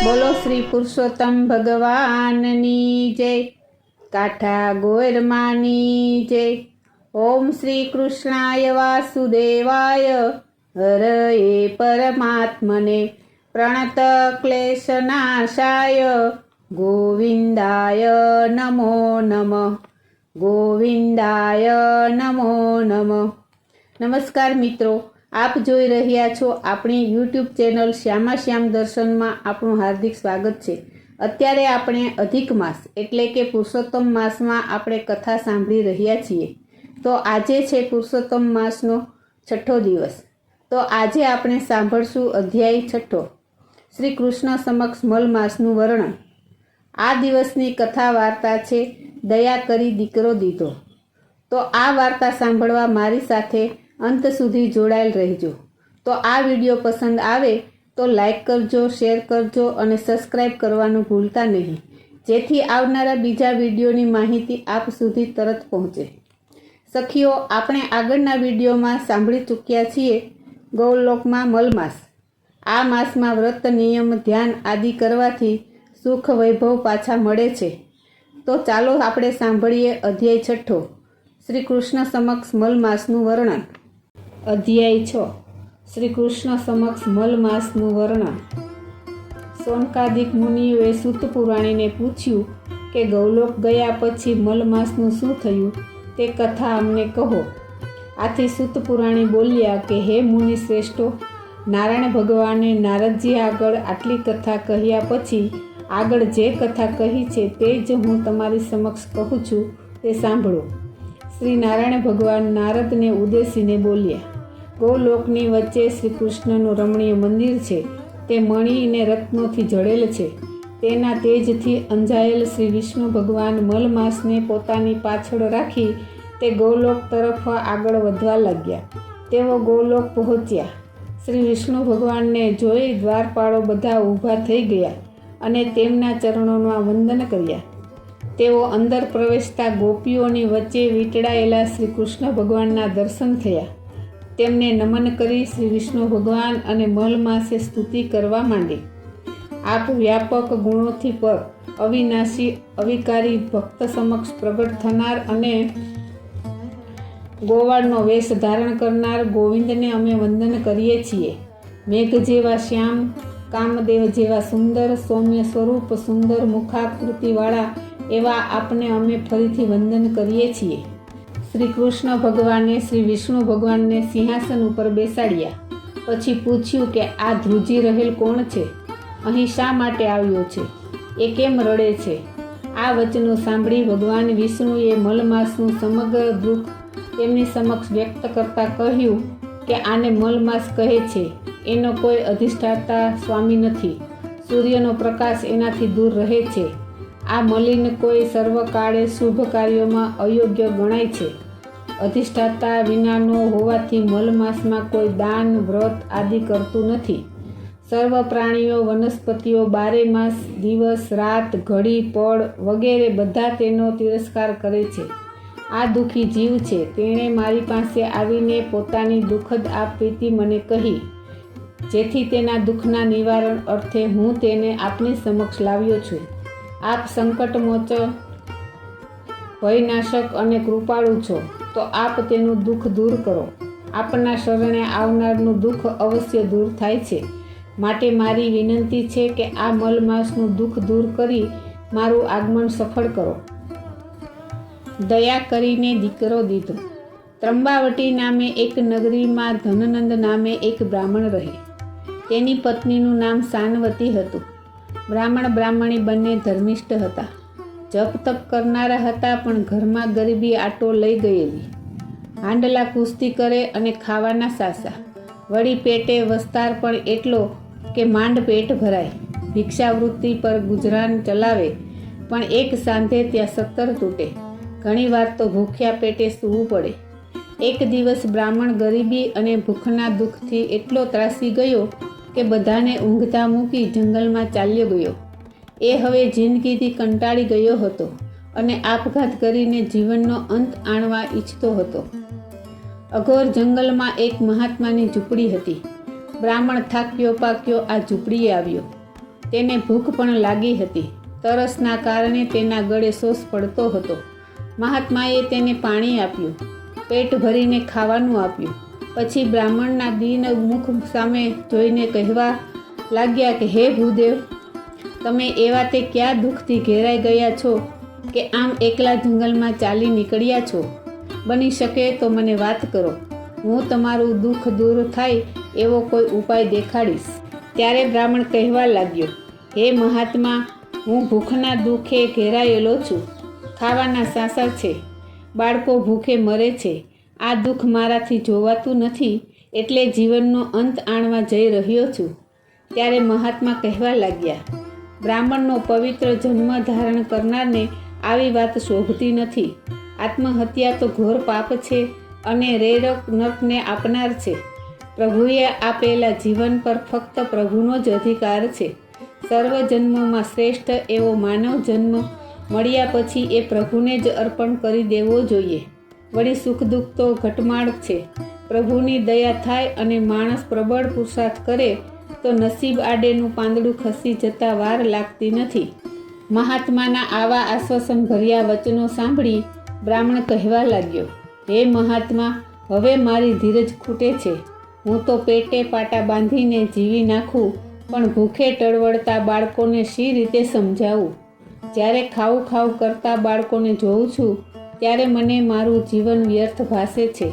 બોલો શ્રી પુરુષોત્તમ ભગવાનની જય, કાઠા ગોરમાની જય। ઓમ શ્રી કૃષ્ણાય વાસુદેવાય હરએ પરમાત્મને પ્રણત ક્લેશનાશાય ગોવિંદાય નમો નમઃ, ગોવિંદાય નમો નમઃ। નમસ્કાર મિત્રો, આપ જોઈ રહ્યા છો આપણી યુટ્યુબ ચેનલ શ્યામા શ્યામ દર્શનમાં આપનું હાર્દિક સ્વાગત છે। અત્યારે આપણે અધિક માસ એટલે કે પુરુષોત્તમ માસમાં આપણે કથા સાંભળી રહ્યા છીએ। તો આજે છે પુરુષોત્તમ માસનો 6થો દિવસ। તો આજે આપણે સાંભળશું અધ્યાય 6, શ્રી કૃષ્ણ સમક્ષ મલ માસનું વર્ણન। આ દિવસની કથા વાર્તા છે દયા કરી દીકરો દીધો। તો આ વાર્તા સાંભળવા મારી સાથે અંત સુધી જોડાયેલ રહેજો। તો આ વિડીયો પસંદ આવે તો લાઈક કરજો, શેર કરજો અને સબસ્ક્રાઈબ કરવાનું ભૂલતા નહીં, જેથી આવનારા બીજા વિડીયોની માહિતી આપ સુધી તરત પહોંચે। સખીઓ, આપણે આગળના વિડીયોમાં સાંભળી ચૂક્યા છીએ ગૌલોકમાં મલમાસ। આ માસમાં વ્રત, નિયમ, ધ્યાન આદિ કરવાથી સુખ વૈભવ પાછા મળે છે। તો ચાલો આપણે સાંભળીએ અધ્યાય 6, શ્રી કૃષ્ણ સમક્ષ મલમાસનું વર્ણન। અધ્યાય 6, શ્રી કૃષ્ણ સમક્ષ મલમાસનું વર્ણન। સોનકાદિક મુનિઓએ સૂત પુરાણીને પૂછ્યું કે ગૌલોક ગયા પછી મલમાસનું શું થયું તે કથા અમને કહો। આથી સૂત પુરાણી બોલ્યા કે હે મુનિ શ્રેષ્ઠો, નારાયણ ભગવાને નારદજી આગળ આટલી કથા કહ્યા પછી આગળ જે કથા કહી છે તે જ હું તમારી સમક્ષ કહું છું, તે સાંભળો। શ્રી નારાયણ ભગવાન નારદને ઉદ્દેશીને બોલ્યા, ગૌલોકની વચ્ચે શ્રી કૃષ્ણનું રમણીય મંદિર છે। તે મણિ અને રત્નોથી જડેલ છે। તેના તેજથી અંજાયેલ શ્રી વિષ્ણુ ભગવાન મલમાસને પોતાની પાછળ રાખી તે ગૌલોક તરફ આગળ વધવા લાગ્યા। તેઓ ગૌલોક પહોંચ્યા। શ્રી વિષ્ણુ ભગવાનને જોઈ દ્વારપાળો બધા ઊભા થઈ ગયા અને તેમના ચરણોમાં વંદન કર્યા। તેઓ અંદર પ્રવેશતા ગોપીઓની વચ્ચે વીંટળાયેલા શ્રી કૃષ્ણ ભગવાનના દર્શન થયા। તેમને નમન કરી શ્રી વિષ્ણુ ભગવાન અને મલમાસે સ્તુતિ કરવા માંડી। આપ વ્યાપક ગુણોથી પર, અવિનાશી, અવિકારી, ભક્ત સમક્ષ પ્રગટ થનાર અને ગોવાળનો વેશ ધારણ કરનાર ગોવિંદને અમે વંદન કરીએ છીએ। મેઘ જેવા શ્યામ, કામદેવ જેવા સુંદર, સૌમ્ય સ્વરૂપ, સુંદર મુખાકૃતિવાળા એવા આપને અમે ફરીથી વંદન કરીએ છીએ। શ્રી કૃષ્ણ ભગવાને શ્રી વિષ્ણુ ભગવાનને સિંહાસન ઉપર બેસાડ્યા। પછી પૂછ્યું કે આ ધ્રુજી રહેલ કોણ છે? અહીં શા માટે આવ્યો છે? એ કેમ રડે છે? આ વચનો સાંભળી ભગવાન વિષ્ણુએ મલમાસનું સમગ્ર દુઃખ તેમની સમક્ષ વ્યક્ત કરતાં કહ્યું કે આને મલમાસ કહે છે। એનો કોઈ અધિષ્ઠાતા સ્વામી નથી। સૂર્યનો પ્રકાશ એનાથી દૂર રહે છે। આ મલિન કોઈ સર્વકાળે શુભ કાર્યોમાં અયોગ્ય ગણાય છે। અધિષ્ઠાતા વિનાનો હોવાથી મલમાસમાં કોઈ દાન, વ્રત આદિ કરતું નથી। સર્વ પ્રાણીઓ, વનસ્પતિઓ 12 માસ, દિવસ, રાત, ઘડી, પળ વગેરે બધા તેનો તિરસ્કાર કરે છે। આ દુઃખી જીવ છે। તેણે મારી પાસે આવીને પોતાની દુઃખદ આપવીતી મને કહી, જેથી તેના દુઃખના નિવારણ અર્થે હું તેને આપની સમક્ષ લાવ્યો છું। આપ સંકટમોચન, ભયનાશક અને કૃપાળુ છો, તો આપ તેનું દુઃખ દૂર કરો। આપના શરણે આવનારનું દુઃખ અવશ્ય દૂર થાય છે। માટે મારી વિનંતી છે કે આ મલમાસનું દુઃખ દૂર કરી મારું આગમન સફળ કરો। દયા કરીને દીકરો દીધો। ત્રંબાવટી નામે એક નગરીમાં ધનનંદ નામે એક બ્રાહ્મણ રહે। તેની પત્નીનું નામ સાનવતી હતું। બ્રાહ્મણ બ્રાહ્મણી બંને ધર્મિષ્ઠ હતા। જપ તપ કરનારા હતા, પણ ઘરમાં ગરીબી આટો લઈ ગયેલી। હાંડલા કુસ્તી કરે અને ખાવાના સાસા, વળી પેટે વસ્તાર પણ એટલો કે માંડ પેટ ભરાય। ભિક્ષાવૃત્તિ પર ગુજરાન ચલાવે, પણ એક સાંધે ત્યાં 17 તૂટે। ઘણીવાર તો ભૂખ્યા પેટે સૂવું પડે। એક દિવસ બ્રાહ્મણ ગરીબી અને ભૂખના દુઃખથી એટલો ત્રાસી ગયો કે બધાને ઊંઘતા મૂકી જંગલમાં ચાલ્યો ગયો। એ હવે જિંદગીથી કંટાળી ગયો હતો અને આપઘાત કરીને જીવનનો અંત આણવા ઈચ્છતો હતો। અઘોર જંગલમાં એક મહાત્માની ઝૂંપડી હતી। બ્રાહ્મણ થાક્યો પાક્યો આ ઝૂંપડીએ આવ્યો। તેને ભૂખ પણ લાગી હતી. તરસના કારણે તેના ગળે શોષ પડતો હતો. મહાત્માએ તેને પાણી આપ્યું, પેટ ભરીને ખાવાનું આપ્યું. પછી બ્રાહ્મણના દીન મુખ સામે જોઈને કહેવા લાગ્યા કે હે ભૂદેવ, તમે એવા તે ક્યાં દુઃખથી ઘેરાઈ ગયા છો કે આમ એકલા જંગલમાં ચાલી નીકળ્યા છો? બની શકે તો મને વાત કરો, હું તમારું દુઃખ દૂર થાય એવો કોઈ ઉપાય દેખાડીશ. ત્યારે બ્રાહ્મણ કહેવા લાગ્યો, હે મહાત્મા, હું ભૂખના દુઃખે ઘેરાયેલો છું. ખાવાના સાસા છે, બાળકો ભૂખે મરે છે. આ દુઃખ મારાથી જોવાતું નથી, એટલે જીવનનો અંત આણવા જઈ રહ્યો છું. ત્યારે મહાત્મા કહેવા લાગ્યા, બ્રાહ્મણનો પવિત્ર જન્મ ધારણ કરનારને આવી વાત શોભતી નથી. આત્મહત્યા તો ઘોર પાપ છે અને નરકને આપનાર છે. પ્રભુએ આપેલા જીવન પર ફક્ત પ્રભુનો જ અધિકાર છે. સર્વ જન્મોમાં શ્રેષ્ઠ એવો માનવ જન્મ મળ્યા પછી એ પ્રભુને જ અર્પણ કરી દેવો જોઈએ. વળી સુખ દુઃખ તો ઘટમાળ છે. પ્રભુની દયા થાય અને માણસ પ્રબળ પુરુષાર્થ કરે તો નસીબ આડેનું પાંદડું ખસી જતા વાર લાગતી નથી. મહાત્માના આવા આશ્વાસન ભર્યા વચનો સાંભળી બ્રાહ્મણ કહેવા લાગ્યો, હે મહાત્મા, હવે મારી ધીરજ ખૂટે છે. હું તો પેટે પાટા બાંધીને જીવી નાખું, પણ ભૂખે ટળવળતા બાળકોને શી રીતે સમજાવું? જ્યારે ખાવું ખાવું કરતા બાળકોને જોઉં છું ત્યારે મને મારું જીવન વ્યર્થ ભાસે છે.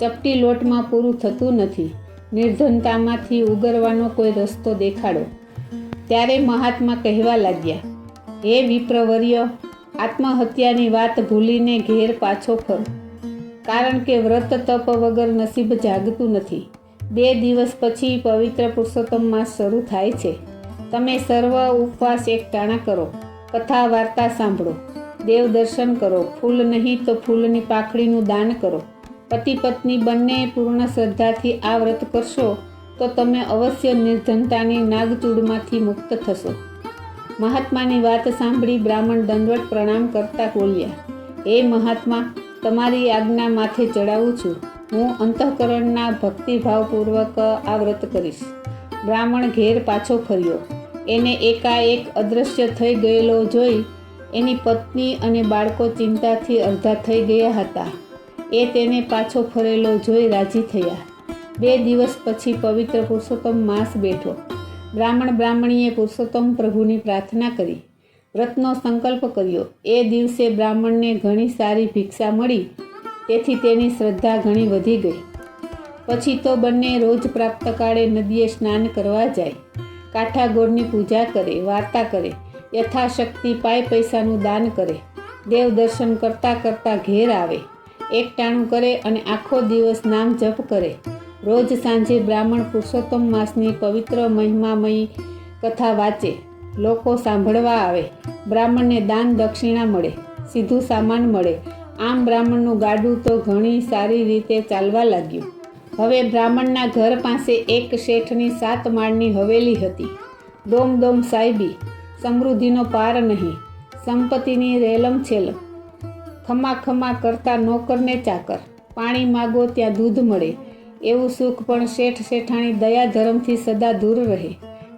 ચપટી લોટમાં પૂરું થતું નથી. નિર્ધનતામાંથી ઉગરવાનો કોઈ રસ્તો દેખાડો. ત્યારે મહાત્મા કહેવા લાગ્યા, હે વિપ્રવર્ય, આત્મહત્યાની વાત ભૂલીને ઘેર પાછો ફર, કારણ કે વ્રત તપ વગર નસીબ જાગતું નથી. 2 દિવસ પછી પવિત્ર પુરુષોત્તમ માસ શરૂ થાય છે. તમે સર્વ ઉપવાસ એકટાણા કરો, કથા વાર્તા સાંભળો, દેવ દર્શન કરો, ફૂલ નહીં તો ફૂલની પાંખડીનું દાન કરો. પતિ પત્ની બંને પૂર્ણ શ્રદ્ધાથી આ વ્રત કરશો તો તમે અવશ્ય નિર્ધનતાની નાગચૂડમાંથી મુક્ત થશો. મહાત્માની વાત સાંભળી બ્રાહ્મણ દંડવત પ્રણામ કરતા બોલ્યા, હે મહાત્મા, તમારી આજ્ઞા માથે ચડાવું છું. હું અંતઃકરણના ભક્તિભાવપૂર્વક આ વ્રત કરીશ. બ્રાહ્મણ ઘેર પાછો ફર્યો. એને એકાએક અદૃશ્ય થઈ ગયેલો જોઈ એની પત્ની અને બાળકો ચિંતાથી અડધા થઈ ગયા હતા. એ તેને પાછો ફરેલો જોઈ રાજી થયા. 2 દિવસ પછી પવિત્ર પુરુષોત્તમ માસ બેઠો. બ્રાહ્મણીએ પુરુષોત્તમ પ્રભુની પ્રાર્થના કરી, વ્રતનો સંકલ્પ કર્યો. એ દિવસે બ્રાહ્મણને ઘણી સારી ભિક્ષા મળી, તેથી તેની શ્રદ્ધા ઘણી વધી ગઈ. પછી તો બંને રોજ પ્રાપ્તકાળે નદીએ સ્નાન કરવા જાય, કાંઠા ગોળની પૂજા કરે, વાર્તા કરે, યથાશક્તિ પાય પૈસાનું દાન કરે, દેવ દર્શન કરતાં કરતાં ઘેર આવે, એકટાણું કરે અને આખો દિવસ નામ જપ કરે. રોજ સાંજે બ્રાહ્મણ પુરુષોત્તમ માસની પવિત્ર મહિમામયી કથા વાંચે. લોકો સાંભળવા આવે. બ્રાહ્મણને દાન દક્ષિણા મળે, સીધું સામાન મળે. આમ બ્રાહ્મણનું ગાડું તો ઘણી સારી રીતે ચાલવા લાગ્યું. હવે બ્રાહ્મણના ઘર પાસે એક શેઠની 7 માળની હવેલી હતી. દોમ દોમ સાહેબી, સમૃદ્ધિનો પાર નહીં, સંપત્તિની રેલમ છેલમ. ખમા ખમા કરતા નોકરને ચાકર, પાણી માગો ત્યાં દૂધ મળે. એવું સુખ પણ શેઠ શેઠાણી દયા ધર્મથી સદા દૂર રહે.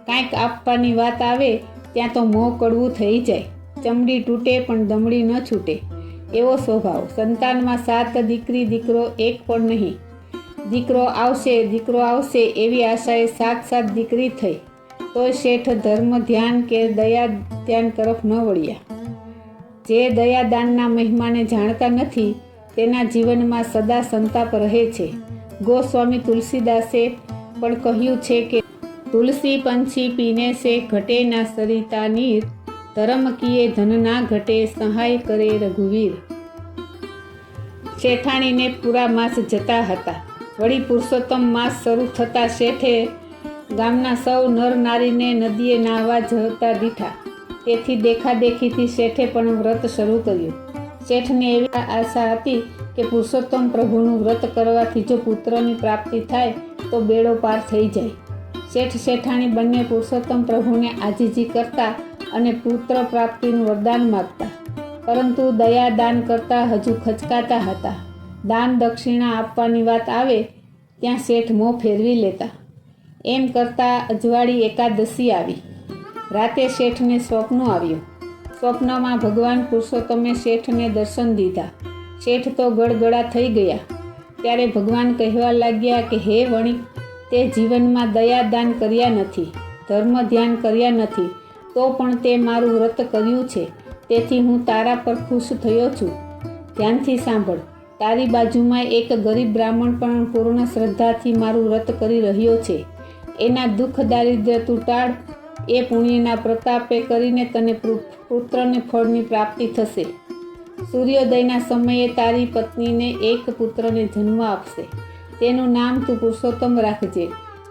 કાંઈક આપવાની વાત આવે ત્યાં તો મોં કડવું થઈ જાય. ચમડી તૂટે પણ દમડી ન છૂટે એવો સ્વભાવ. સંતાનમાં 7 દીકરી દીકરો એક પણ નહીં. દીકરો આવશે એવી આશાએ 7 દીકરી થઈ, તોય શેઠ ધર્મ ધ્યાન કે દયા ધ્યાન તરફ ન વળ્યા. જે દયાદાનના મહિમાને જાણતા નથી તેના જીવનમાં સદા સંતાપ રહે છે. ગોસ્વામી તુલસીદાસે પણ કહ્યું છે કે તુલસી પંછી પીને સે ઘટે ના સરિતા નીર, ધર્મ કિએ ધન ના ઘટે સહાય કરે રઘુવીર. શેઠાણીને પૂરા માસ જતા હતા. વળી પુરુષોત્તમ માસ શરૂ થતાં શેઠે ગામના સૌ નર નારીને નદીએ નાહવા જતા દીઠા. તેથી દેખાદેખીથી શેઠે પણ વ્રત શરૂ કર્યું. શેઠને એવી આશા હતી કે પુરુષોત્તમ પ્રભુનું વ્રત કરવાથી જો પુત્રની પ્રાપ્તિ થાય તો બેડો પાર થઈ જાય. શેઠ શેઠાણી બંને પુરુષોત્તમ પ્રભુને આજીજી કરતા અને પુત્ર પ્રાપ્તિનું વરદાન માગતા, પરંતુ દયા દાન કરતા હજુ ખચકાતા હતા. દાન દક્ષિણા આપવાની વાત આવે ત્યાં શેઠ મોં ફેરવી લેતા. એમ કરતાં અજવાળી એકાદશી આવી. રાતે શેઠને સ્વપ્ન આવ્યું. સ્વપ્નમાં ભગવાન પુરુષોત્તમે શેઠને દર્શન દીધા. શેઠ તો ગળગળા થઈ ગયા. ત્યારે ભગવાન કહેવા લાગ્યા કે હે વણિક, તે જીવનમાં દયાદાન કર્યા નથી, ધર્મ ધ્યાન કર્યા નથી, તો પણ તે મારું વ્રત કર્યું છે, તેથી હું તારા પર ખુશ થયો છું. ધ્યાનથી સાંભળ, તારી બાજુમાં એક ગરીબ બ્રાહ્મણ પણ પૂર્ણ શ્રદ્ધાથી મારું વ્રત કરી રહ્યો છે. એના દુઃખ દારિદ્ર્ય તું ટાળ. એ પુણ્યના પ્રતાપે કરીને તને પુત્રને ફળની પ્રાપ્તિ થશે. સૂર્યોદયના સમયે તારી પત્નીને એક પુત્રને જન્મ આપશે. તેનું નામ તું પુરુષોત્તમ રાખજે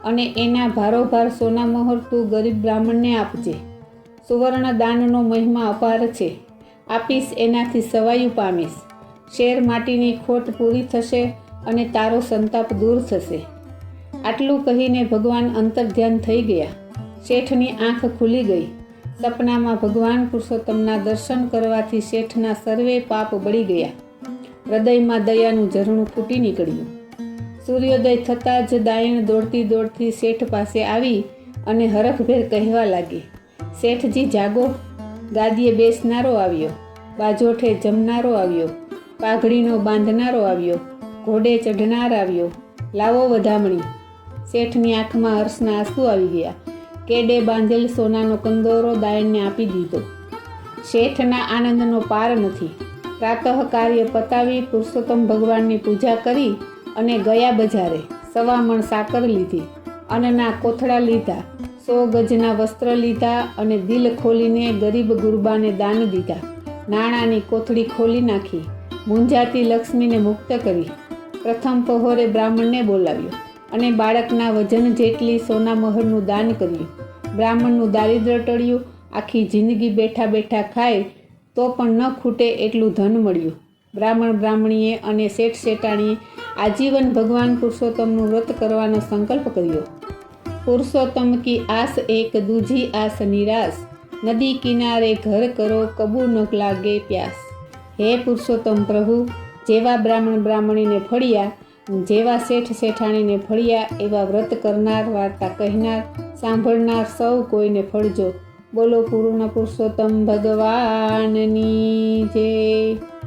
અને એના ભારોભાર સોનામહોર તું ગરીબ બ્રાહ્મણને આપજે. સુવર્ણ દાનનો મહિમા અપાર છે. આપીશ એનાથી સવાયું પામીશ. શેર માટીની ખોટ પૂરી થશે અને તારો સંતાપ દૂર થશે. આટલું કહીને ભગવાન અંતર્ધ્યાન થઈ ગયા. શેઠની આંખ ખુલી ગઈ. સપનામાં ભગવાન પુરુષોત્તમના દર્શન કરવાથી શેઠના સર્વે પાપ બળી ગયા. હૃદયમાં દયાનું ઝરણું ફૂટી નીકળ્યું. સૂર્યોદય થતાં જ દાયણ દોડતી દોડતી શેઠ પાસે આવી અને હરખભેર કહેવા લાગી, શેઠજી જાગો, ગાદીએ બેસનારો આવ્યો, બાજોઠે જમનારો આવ્યો, પાઘડીનો બાંધનારો આવ્યો, ઘોડે ચઢનાર આવ્યો, લાવો વધામણી. શેઠની આંખમાં હર્ષના આંસુ આવી ગયા. કેડે બાંધેલ સોનાનો કંદોરો દાયણને આપી દીધો. શેઠના આનંદનો પાર નથી. પ્રાતઃ કાર્ય પતાવી પુરુષોત્તમ ભગવાનની પૂજા કરી અને ગયા બજારે. 1.25 મણ સાકર લીધી, અન્નના કોથળા લીધા, 100 ગજના વસ્ત્ર લીધા અને દિલ ખોલીને ગરીબ ગુરબાને દાન દીધા. નાણાંની કોથળી ખોલી નાખી. મૂંઝાતી લક્ષ્મીને મુક્ત કરી. પ્રથમ પહોરે બ્રાહ્મણને બોલાવ્યો અને બાળકના વજન જેટલી સોના મહોરનું દાન કર્યું. બ્રાહ્મણનું દારિદ્ર્ય ટળ્યું. આખી જિંદગી બેઠા બેઠા ખાય તો પણ ન ખૂટે એટલું ધન મળ્યું. બ્રાહ્મણ બ્રાહ્મણીએ અને શેઠ શેઠાણીએ આજીવન ભગવાન પુરુષોત્તમનું વ્રત કરવાનો સંકલ્પ કર્યો. પુરુષોત્તમ કી આસ એક, દૂજી આસ નિરાશ, નદી કિનારે ઘર કરો, કબૂ ન લાગે પ્યાસ. હે પુરુષોત્તમ પ્રભુ, જેવા બ્રાહ્મણ બ્રાહ્મણીને ફળ્યા, જેવા શેઠ શેઠાણીને ફળ્યા, એવા વ્રત કરનાર, વાર્તા કહેનાર, સાંભળનાર સૌ કોઈને ફળજો. બોલો પૂર્ણ પુરુષોત્તમ ભગવાનની જય.